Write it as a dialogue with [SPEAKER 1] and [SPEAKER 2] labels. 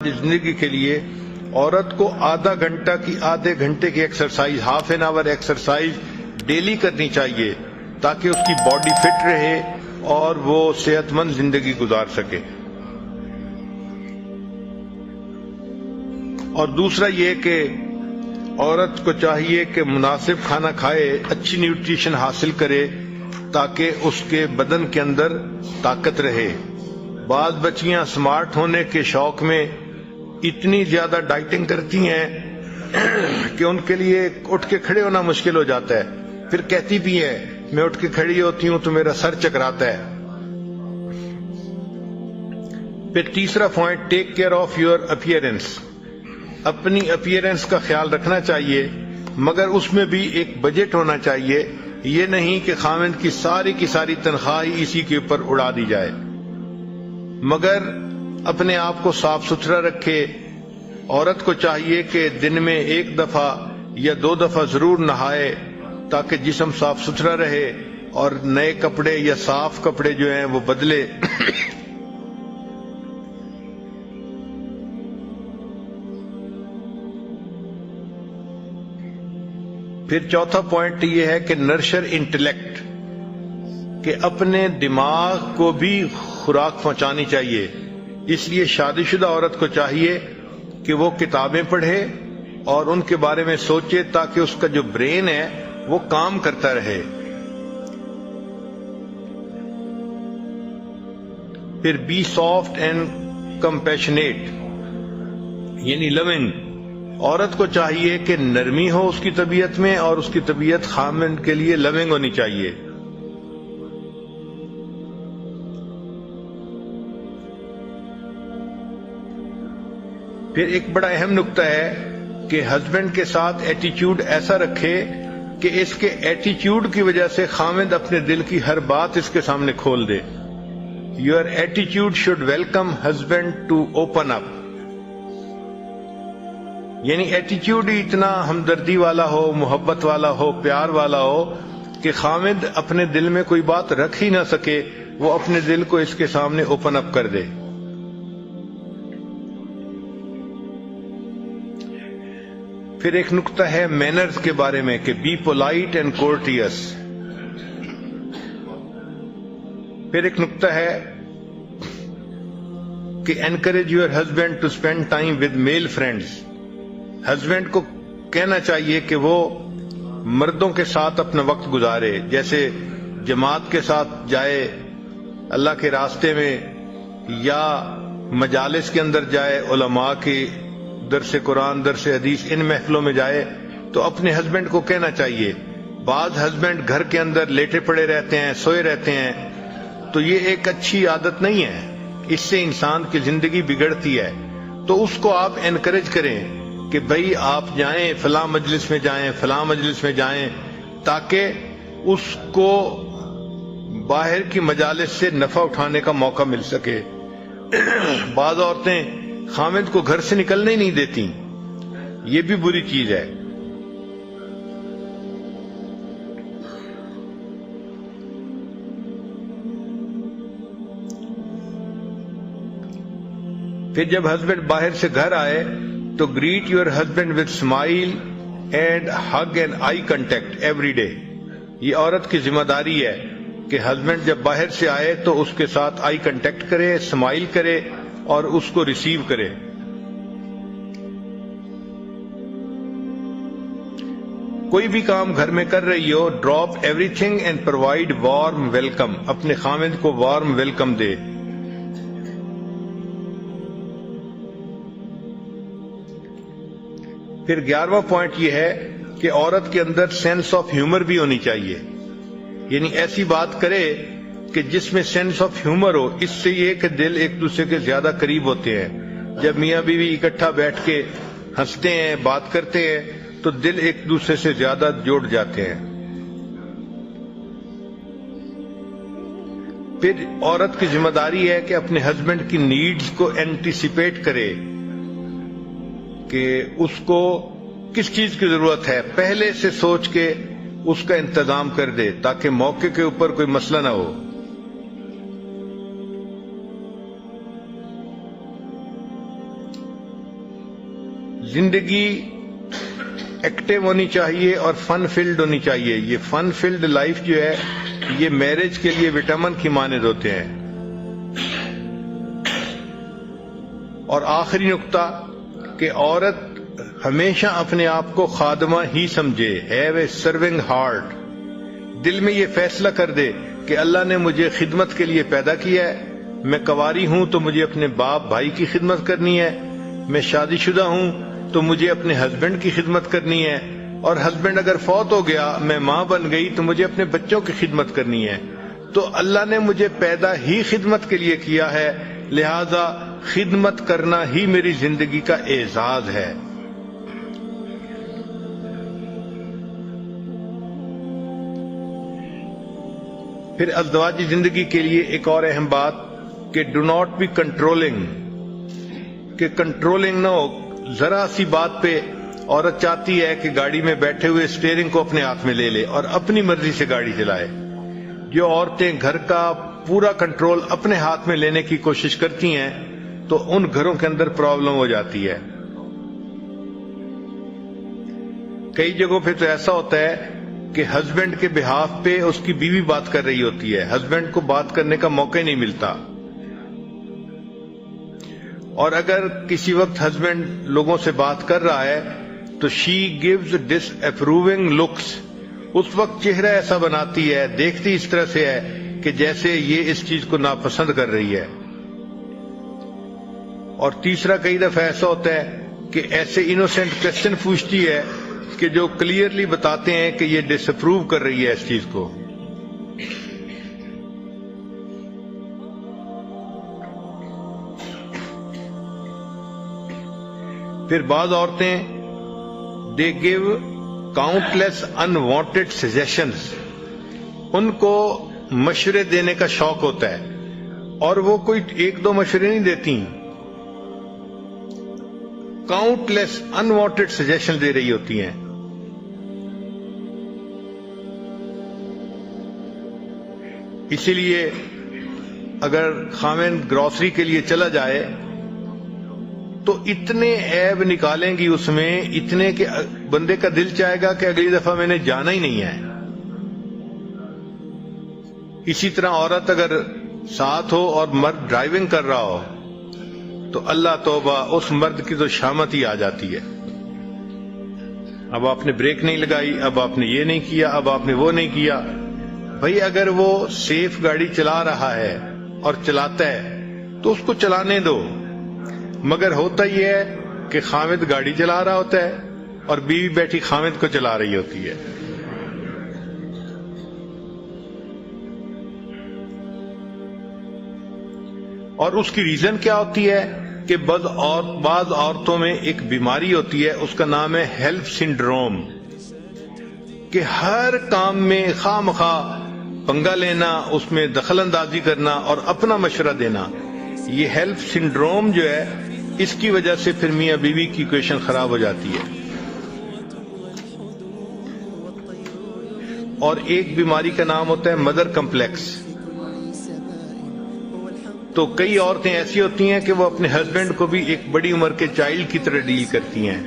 [SPEAKER 1] زندگی کے لیے عورت کو آدھے گھنٹے کی exercise, half an hour exercise daily کرنی چاہیے تاکہ اس کی باڈی فٹ رہے اور وہ صحت مند زندگی گزار سکے۔ اور دوسرا یہ کہ عورت کو چاہیے کہ مناسب کھانا کھائے، اچھی نیوٹریشن حاصل کرے تاکہ اس کے بدن کے اندر طاقت رہے۔ بعض بچیاں سمارٹ ہونے کے شوق میں اتنی زیادہ ڈائٹنگ کرتی ہیں کہ ان کے لیے اٹھ کے کھڑے ہونا مشکل ہو جاتا ہے، پھر کہتی بھی ہے میں اٹھ کے کھڑی ہوتی ہوں تو میرا سر چکراتا ہے۔ پھر تیسرا point, take care of your appearance, اپنی اپیئرنس کا خیال رکھنا چاہیے، مگر اس میں بھی ایک بجٹ ہونا چاہیے۔ یہ نہیں کہ خاوند کی ساری تنخواہ اسی کے اوپر اڑا دی جائے، مگر اپنے آپ کو صاف ستھرا رکھے۔ عورت کو چاہیے کہ دن میں 1 دفعہ یا 2 دفعہ ضرور نہائے تاکہ جسم صاف ستھرا رہے اور نئے کپڑے یا صاف کپڑے جو ہیں وہ بدلے۔ پھر چوتھا پوائنٹ یہ ہے کہ نرشر انٹلیکٹ، کہ اپنے دماغ کو بھی خوراک پہنچانی چاہیے۔ اس لیے شادی شدہ عورت کو چاہیے کہ وہ کتابیں پڑھے اور ان کے بارے میں سوچے تاکہ اس کا جو برین ہے وہ کام کرتا رہے۔ پھر بی سافٹ اینڈ کمپیشنیٹ، یعنی لونگ۔ عورت کو چاہیے کہ نرمی ہو اس کی طبیعت میں اور اس کی طبیعت خاوند کے لیے لونگ ہونی چاہیے۔ پھر ایک بڑا اہم نقطہ ہے کہ ہسبینڈ کے ساتھ ایٹیچیوڈ ایسا رکھے کہ اس کے ایٹیچیوڈ کی وجہ سے خاوند اپنے دل کی ہر بات اس کے سامنے کھول دے۔ یور ایٹیچیوڈ should welcome husband to open up, یعنی ایٹیچیوڈ ہی اتنا ہمدردی والا ہو، محبت والا ہو، پیار والا ہو کہ خاوند اپنے دل میں کوئی بات رکھ ہی نہ سکے، وہ اپنے دل کو اس کے سامنے اوپن اپ کر دے۔ پھر ایک نقطہ ہے مینرز کے بارے میں کہ بی پولائٹ اینڈ کورٹیس۔ پھر ایک نقطہ ہے کہ encourage your husband to spend time with male friends. Husband کو کہنا چاہیے کہ وہ مردوں کے ساتھ اپنا وقت گزارے، جیسے جماعت کے ساتھ جائے اللہ کے راستے میں، یا مجالس کے اندر جائے، علماء کی درس قرآن، درس حدیث، ان محفلوں میں جائے۔ تو اپنے ہسبینڈ کو کہنا چاہیے۔ بعض ہسبینڈ گھر کے اندر لیٹے پڑے رہتے ہیں، سوئے رہتے ہیں، تو یہ ایک اچھی عادت نہیں ہے، اس سے انسان کی زندگی بگڑتی ہے۔ تو اس کو آپ انکریج کریں کہ بھئی آپ جائیں، فلاں مجلس میں جائیں، فلاں مجلس میں جائیں، تاکہ اس کو باہر کی مجالس سے نفع اٹھانے کا موقع مل سکے۔ بعض عورتیں خاوند کو گھر سے نکلنے ہی نہیں دیتی، یہ بھی بری چیز ہے۔ پھر جب ہسبینڈ باہر سے گھر آئے تو great your husband with smile and hug and I contact every day. یہ عورت کی ذمہ داری ہے کہ ہسبینڈ جب باہر سے آئے تو اس کے ساتھ آئی کنٹیکٹ کرے، اسمائل کرے اور اس کو ریسیو کرے۔ کوئی بھی کام گھر میں کر رہی ہو، drop everything and provide warm welcome, اپنے خاوند کو وارم ویلکم دے۔ پھر 11واں پوائنٹ یہ ہے کہ عورت کے اندر سینس آف ہیومر بھی ہونی چاہیے، یعنی ایسی بات کرے کہ جس میں سینس آف ہیومر ہو۔ اس سے یہ کہ دل ایک دوسرے کے زیادہ قریب ہوتے ہیں۔ جب میاں بیوی اکٹھا بیٹھ کے ہنستے ہیں، بات کرتے ہیں، تو دل ایک دوسرے سے زیادہ جوڑ جاتے ہیں۔ پھر عورت کی ذمہ داری ہے کہ اپنے ہسبینڈ کی نیڈز کو اینٹیسپیٹ کرے کہ اس کو کس چیز کی ضرورت ہے، پہلے سے سوچ کے اس کا انتظام کر دے تاکہ موقع کے اوپر کوئی مسئلہ نہ ہو۔ زندگی ایکٹیو ہونی چاہیے اور فن فیلڈ ہونی چاہیے. یہ فن فیلڈ لائف جو ہے یہ میرج کے لیے وٹامن کی مانند ہوتے ہیں. اور آخری نقطہ کہ عورت ہمیشہ اپنے آپ کو خادمہ ہی سمجھے. Have a serving heart. دل میں یہ فیصلہ کر دے کہ اللہ نے مجھے خدمت کے لیے پیدا کیا ہے. میں کنواری ہوں تو مجھے اپنے باپ بھائی کی خدمت کرنی ہے. میں شادی شدہ ہوں تو مجھے اپنے ہسبینڈ کی خدمت کرنی ہے. اور ہسبینڈ اگر فوت ہو گیا، میں ماں بن گئی تو مجھے اپنے بچوں کی خدمت کرنی ہے. تو اللہ نے مجھے پیدا ہی خدمت کے لیے کیا ہے، لہذا خدمت کرنا ہی میری زندگی کا اعزاز ہے. پھر ازدواجی زندگی کے لیے ایک اور اہم بات کہ ڈو ناٹ بی کنٹرولنگ، کہ کنٹرولنگ نہ ہو. ذرا سی بات پہ عورت چاہتی ہے کہ گاڑی میں بیٹھے ہوئے اسٹیئرنگ کو اپنے ہاتھ میں لے لے اور اپنی مرضی سے گاڑی چلائے. جو عورتیں گھر کا پورا کنٹرول اپنے ہاتھ میں لینے کی کوشش کرتی ہیں تو ان گھروں کے اندر پرابلم ہو جاتی ہے. کئی جگہوں پہ تو ایسا ہوتا ہے کہ ہسبینڈ کے بہاف پہ اس کی بیوی بات کر رہی ہوتی ہے، ہسبینڈ کو بات کرنے کا موقع نہیں ملتا. اور اگر کسی وقت ہسبینڈ لوگوں سے بات کر رہا ہے تو شی گیوز ڈس اپروونگ لکس. اس وقت چہرہ ایسا بناتی ہے، دیکھتی اس طرح سے ہے کہ جیسے یہ اس چیز کو ناپسند کر رہی ہے. اور تیسرا کئی دفعہ ایسا ہوتا ہے کہ ایسے انوسینٹ کوسچن پوچھتی ہے کہ جو کلیئرلی بتاتے ہیں کہ یہ ڈس اپروو کر رہی ہے اس چیز کو. پھر بعض عورتیں دے گیو کاؤنٹلیس انوانٹیڈ سجیشنز. ان کو مشورے دینے کا شوق ہوتا ہے اور وہ کوئی ایک دو مشورے نہیں دیتی، کاؤنٹلیس انوانٹیڈ سجیشن دے رہی ہوتی ہیں. اسی لیے اگر خاوند گروسری کے لیے چلا جائے تو اتنے عیب نکالیں گی اس میں، اتنے کہ بندے کا دل چاہے گا کہ اگلی دفعہ میں نے جانا ہی نہیں ہے. اسی طرح عورت اگر ساتھ ہو اور مرد ڈرائیونگ کر رہا ہو تو اللہ توبہ، اس مرد کی تو شامت ہی آ جاتی ہے. اب آپ نے بریک نہیں لگائی، اب آپ نے یہ نہیں کیا، اب آپ نے وہ نہیں کیا. بھئی اگر وہ سیف گاڑی چلا رہا ہے اور چلاتا ہے تو اس کو چلانے دو. مگر ہوتا یہ ہے کہ خاوند گاڑی چلا رہا ہوتا ہے اور بیوی بیٹھی خاوند کو چلا رہی ہوتی ہے. اور اس کی ریزن کیا ہوتی ہے کہ بعض عورتوں میں ایک بیماری ہوتی ہے، اس کا نام ہے ہیلپ سنڈروم، کہ ہر کام میں خواہ مخواہ پنگا لینا، اس میں دخل اندازی کرنا اور اپنا مشورہ دینا. یہ ہیلپ سنڈروم جو ہے اس کی وجہ سے پھر میاں بیوی کی ایکویشن خراب ہو جاتی ہے. اور ایک بیماری کا نام ہوتا ہے مدر کمپلیکس. تو کئی عورتیں ایسی ہوتی ہیں کہ وہ اپنے ہسبینڈ کو بھی ایک بڑی عمر کے چائلڈ کی طرح ڈیل کرتی ہیں.